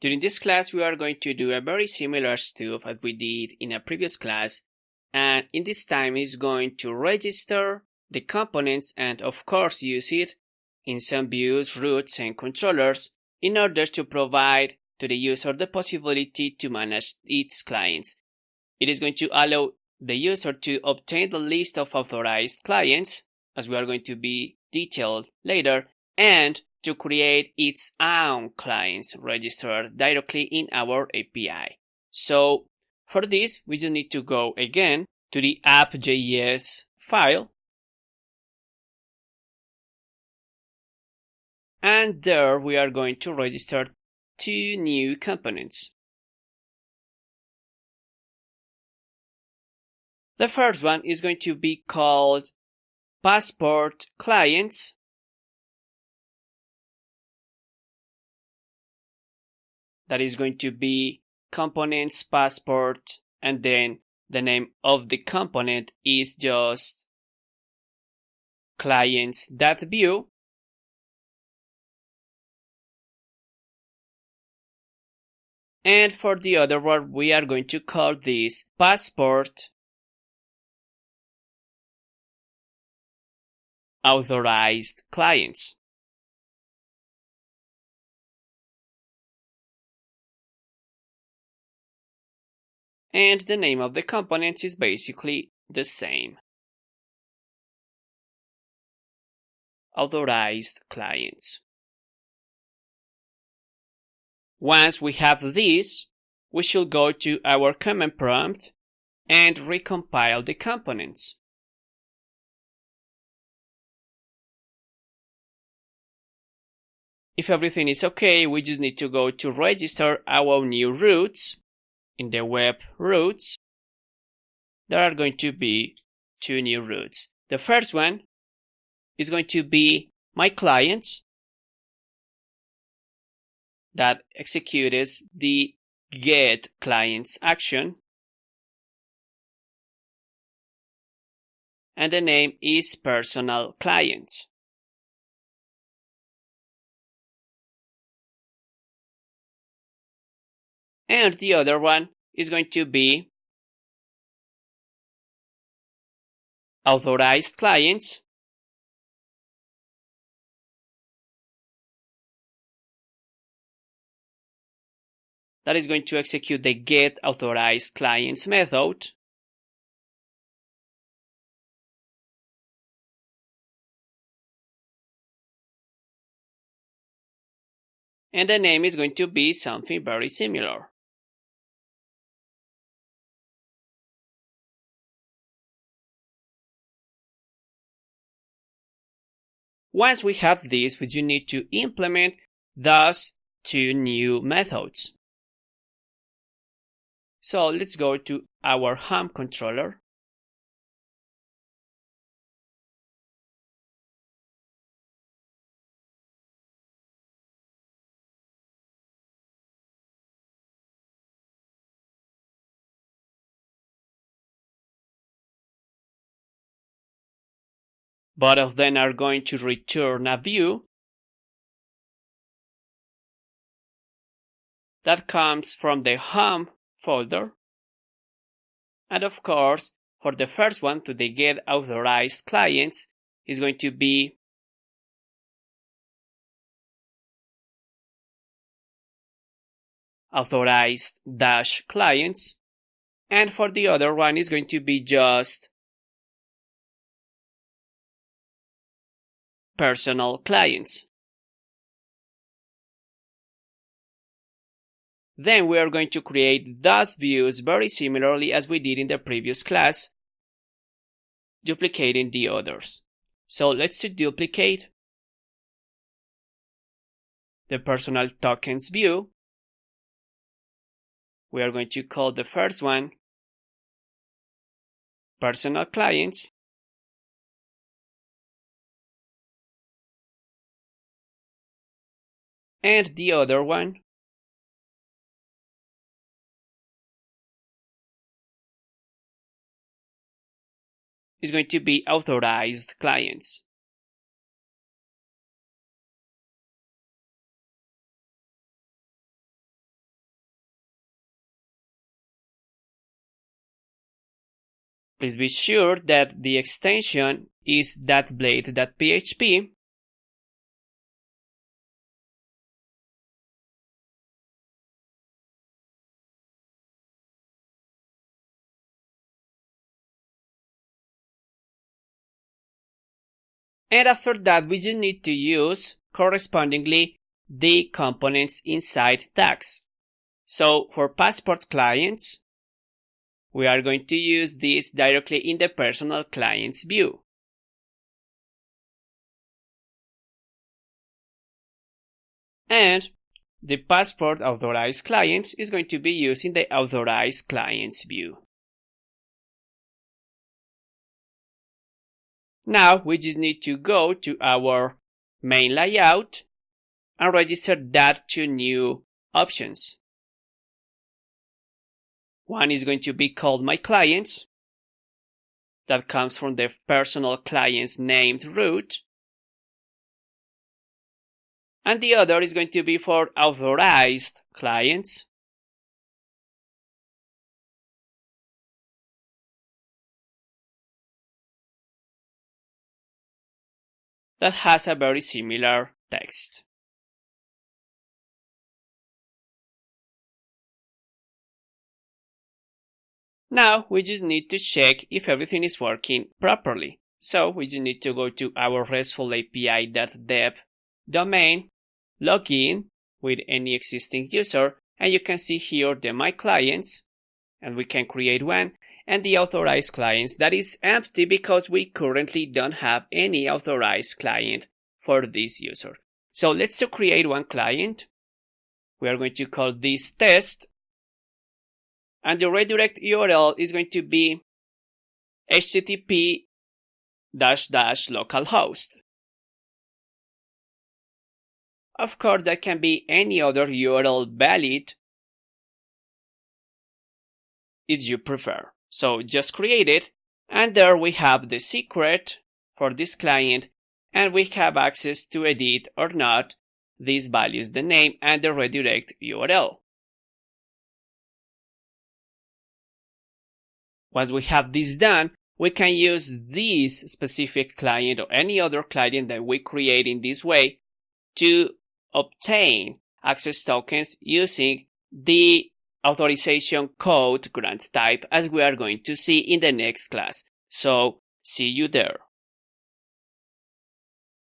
During this class, we are going to do a very similar stuff as we did in a previous class, and in this time is going to register the components and of course use it in some views, routes, and controllers in order to provide to the user the possibility to manage its clients. It is going to allow the user to obtain the list of authorized clients, as we are going to be detailed later, and to create its own clients registered directly in our API. So for this, we just need to go again to the app.js file. And there we are going to register two new components. The first one is going to be called Passport Clients. That is going to be components passport, and then the name of the component is just clients.view. And for the other one, we are going to call this passport authorized clients. And the name of the components is basically the same. Authorized clients. Once we have this, we should go to our command prompt and recompile the components. If everything is okay, we just need to go to register our new routes. In the web routes, there are going to be two new routes. The first one is going to be my clients that executes the get clients action, and the name is personal clients. And the other one is going to be authorized clients. That is going to execute the get authorized clients method. And the name is going to be something very similar. Once we have this, we do need to implement those two new methods. So let's go to our home controller. Both of them are going to return a view that comes from the home folder. And of course, for the first one, to the get authorized clients, is going to be authorized dash clients. And for the other one is going to be just personal clients. Then we are going to create those views very similarly as we did in the previous class, duplicating the others. So let's duplicate the personal tokens view. We are going to call the first one personal clients. And the other one is going to be authorized clients. Please be sure that the extension is thatblade.php. And after that, we just need to use correspondingly the components inside tags. So for Passport clients, we are going to use this directly in the personal clients view. And the Passport authorized clients is going to be used in the authorized clients view. Now we just need to go to our main layout and register that to new options. One is going to be called My Clients. That comes from the personal clients named root. And the other is going to be for authorized clients. That has a very similar text. Now we just need to check if everything is working properly. So we just need to go to our RESTful API.dev domain, log in with any existing user, and you can see here the My Clients, and we can create one, and the authorized clients that is empty because we currently don't have any authorized client for this user. So let's create one client. We are going to call this test, and the redirect URL is going to be http://localhost. Of course, that can be any other URL valid if you prefer. So just create it, and there we have the secret for this client, and we have access to edit or not these values, the name and the redirect URL. Once we have this done, we can use this specific client or any other client that we create in this way to obtain access tokens using the authorization code grants type, as we are going to see in the next class. So see you there.